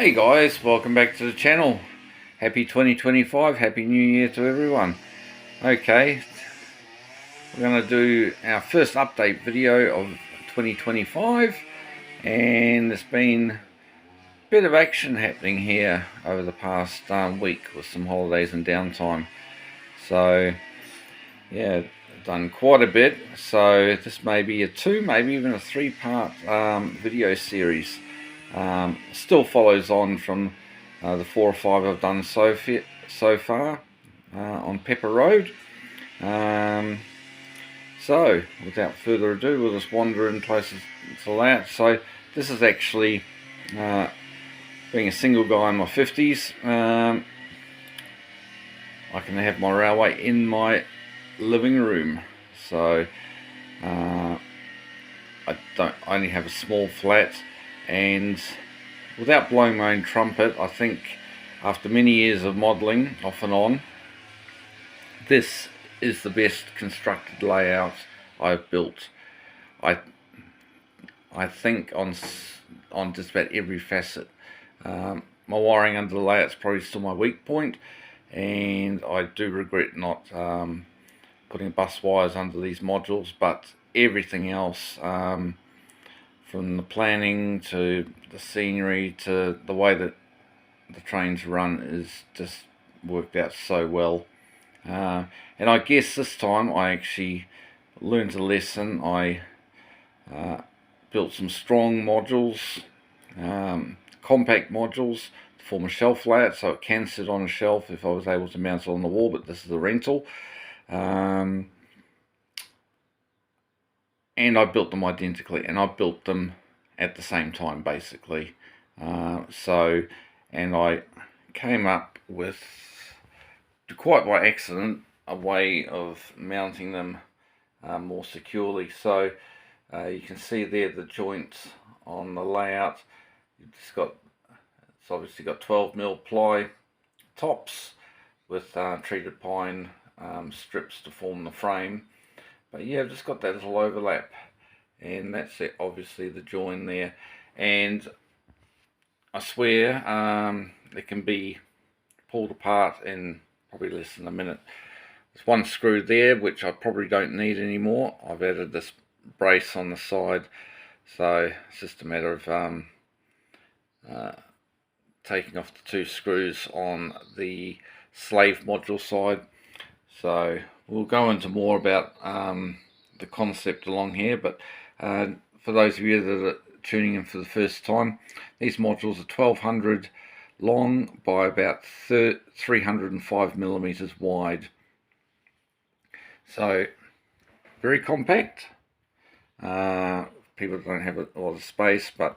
Hey guys, welcome back to the channel. Happy 2025, Happy New Year to everyone. Okay, we're going to do our first update video of 2025, and there's been a bit of action happening here over the past week with some holidays and downtime. So yeah, done quite a bit. So this may be a 2, maybe even a 3-part video series. Still follows on from the 4 or 5 I've done so far on Pepper Road. So without further ado, we'll just wander in closer to the layout. So this is actually being a single guy in my 50s. I can have my railway in my living room, so I only have a small flat, and without blowing my own trumpet, I think after many years of modelling off and on, this is the best constructed layout I've built. I think on just about every facet. My wiring under the layout's probably still my weak point, and I do regret not putting bus wires under these modules, but everything else, from the planning to the scenery to the way that the trains run, is just worked out so well. And I guess this time I actually learned a lesson. I built some strong modules, compact modules, to form a shelf layout so it can sit on a shelf if I was able to mount it on the wall, but this is a rental. And I built them identically, and I built them at the same time basically. And I came up with, quite by accident, a way of mounting them more securely. So you can see there the joints on the layout. It's obviously got 12mm ply tops with treated pine strips to form the frame. But yeah, I've just got that little overlap, and that's it, obviously the join there. And I swear they can be pulled apart in probably less than a minute. There's one screw there which I probably don't need anymore. I've added this brace on the side, so it's just a matter of taking off the 2 screws on the slave module side. So we'll go into more about the concept along here, but for those of you that are tuning in for the first time, these modules are 1200 long by about 305mm wide. So very compact. People don't have a lot of space, but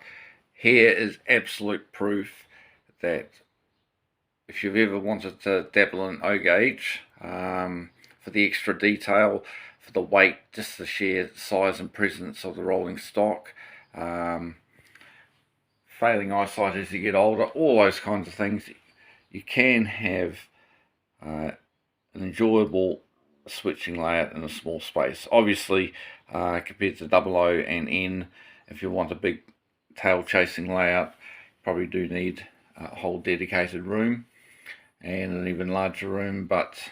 here is absolute proof that if you've ever wanted to dabble in O-gauge, for the extra detail, for the weight, just the sheer size and presence of the rolling stock, failing eyesight as you get older, all those kinds of things, you can have an enjoyable switching layout in a small space. Obviously, compared to 00 and N, if you want a big tail chasing layout, you probably do need a whole dedicated room and an even larger room, but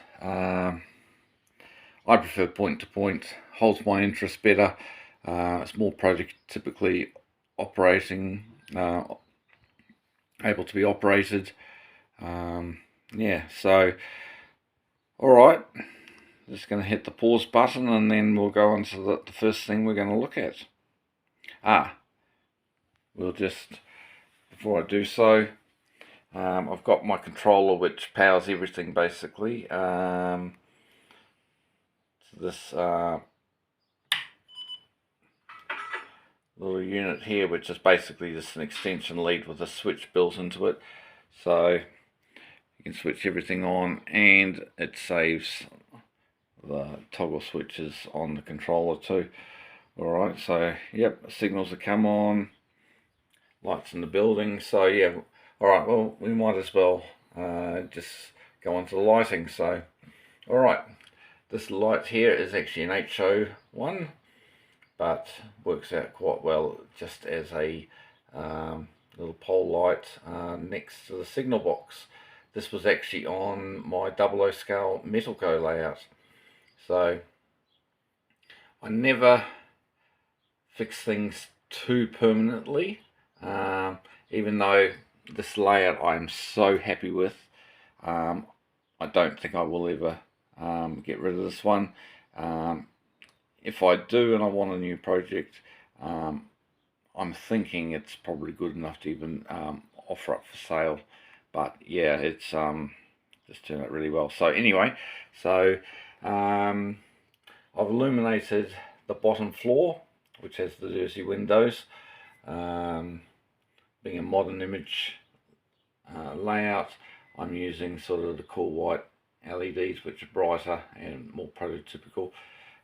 I prefer point to point. Holds my interest better. It's more prototypically operating, able to be operated. Yeah, so alright, just going to hit the pause button, and then we'll go on to the first thing we're going to look at. We'll just, before I do so, I've got my controller which powers everything basically. This little unit here, which is basically just an extension lead with a switch built into it, so you can switch everything on, and it saves the toggle switches on the controller too. Alright, so yep, signals have come on, lights in the building, so yeah. Alright, well, we might as well just go on to the lighting. So alright, this light here is actually an HO1, but works out quite well just as a little pole light next to the signal box. This was actually on my 00 scale metal go layout. So I never fix things too permanently, even though this layout I'm so happy with. I don't think I will ever get rid of this one. If I do and I want a new project, I'm thinking it's probably good enough to even offer up for sale. But yeah, it's just turned out really well. So anyway, so I've illuminated the bottom floor, which has the Jersey windows. Being a modern image layout, I'm using sort of the cool white LEDs, which are brighter and more prototypical.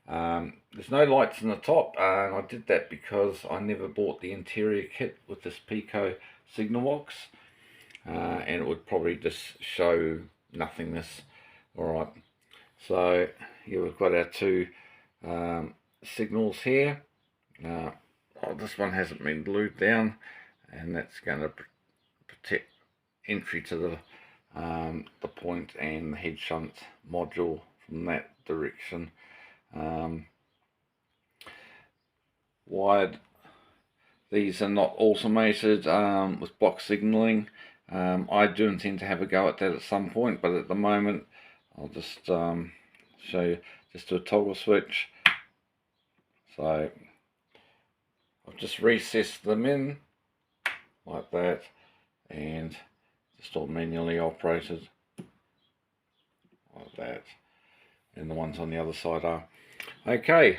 There's no lights in the top, and I did that because I never bought the interior kit with this Pico signal box, and it would probably just show nothingness. Alright, so here we've got our two signals here. This one hasn't been glued down, and that's going to protect entry to the point and the head shunt module from that direction. Wired. These are not automated with block signaling. I do intend to have a go at that at some point, but at the moment I'll just show you. Just do a toggle switch. So I've just recessed them in like that, and just all manually operated like that, and the ones on the other side are okay.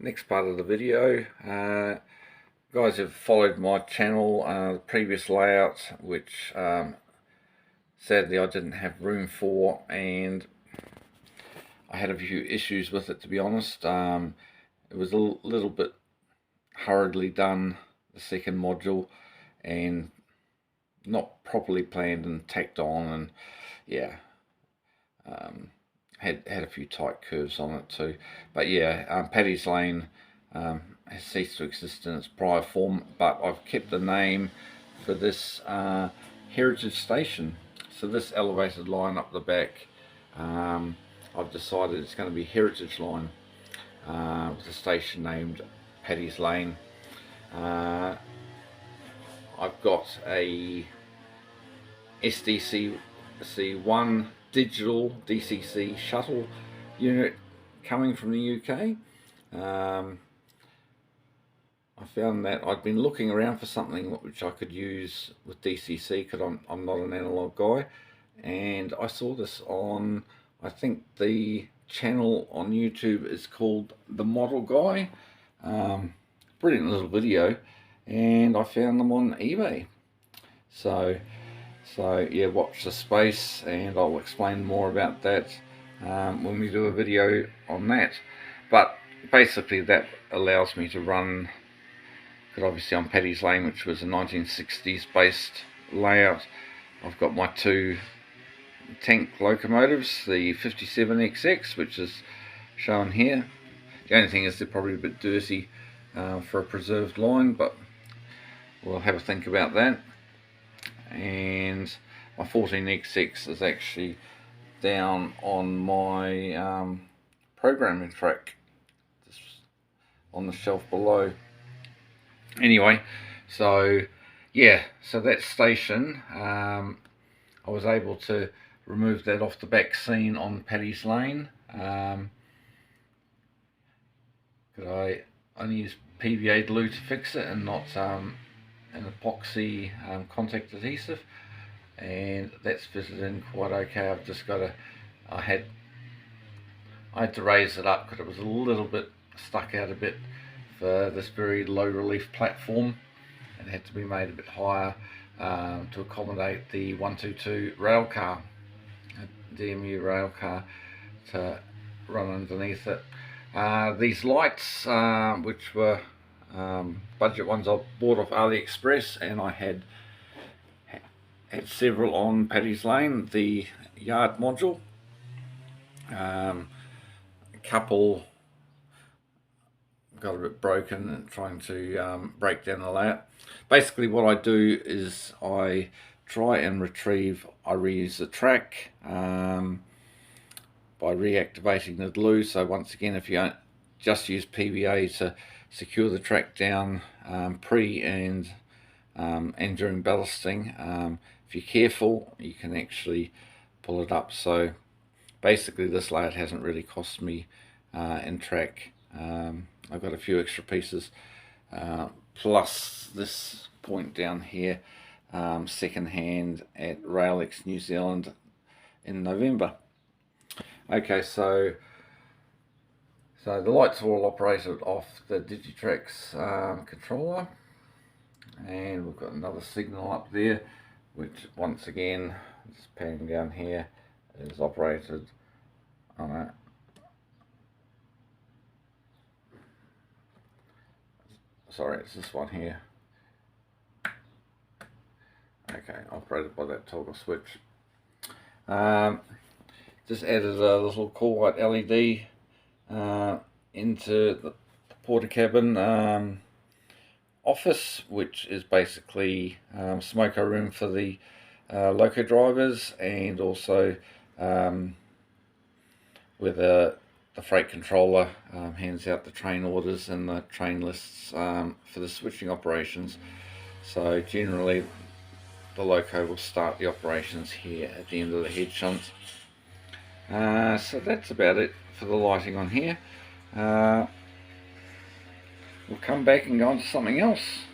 Next part of the video, guys have followed my channel, the previous layouts, which sadly I didn't have room for, and I had a few issues with it, to be honest. It was a little bit hurriedly done, the second module, and not properly planned and tacked on, and yeah, had a few tight curves on it too. But yeah, Paddy's Lane has ceased to exist in its prior form, but I've kept the name for this heritage station. So this elevated line up the back, I've decided it's going to be Heritage Line, with a station named Paddy's Lane. I've got a SDC-1 digital DCC shuttle unit coming from the UK. I found that I'd been looking around for something which I could use with DCC, because I'm not an analog guy, and I saw this on, I think the channel on YouTube is called The Model Guy. Brilliant little video, and I found them on eBay. So yeah, watch the space, and I'll explain more about that when we do a video on that. But basically that allows me to run, because obviously on Paddy's Lane, which was a 1960s based layout, I've got my two tank locomotives, the 57XX, which is shown here. The only thing is they're probably a bit dirty for a preserved line, but we'll have a think about that. And my 14XX is actually down on my programming track, just on the shelf below. Anyway, so yeah, so that station, I was able to remove that off the back scene on Paddy's Lane. I only use PVA glue to fix it, and not an epoxy contact adhesive, and that's fitted in quite okay. I've just got to, I had to raise it up because it was a little bit stuck out a bit for this very low relief platform. It had to be made a bit higher to accommodate the 122 rail car, DMU rail car, to run underneath it. These lights, which were budget ones, I bought off AliExpress, and I had several on Paddy's Lane, the yard module, a couple got a bit broken and trying to break down the layout. Basically what I do is I try and I reuse the track by reactivating the glue. So once again, if you just use PVA to secure the track down pre and during ballasting, if you're careful, you can actually pull it up. So basically this layout hasn't really cost me in track. I've got a few extra pieces, plus this point down here, second hand at Railx New Zealand in November. Okay, so the lights are all operated off the Digitrax controller, and we've got another signal up there, which once again, just panning down here, is operated on a sorry, it's this one here. Okay, operated by that toggle switch. Just added a little cool white LED into the porter cabin office, which is basically smoko room for the loco drivers, and also where the freight controller hands out the train orders and the train lists for the switching operations. So generally the loco will start the operations here at the end of the head shunt. So that's about it for the lighting on here. We'll come back and go on to something else.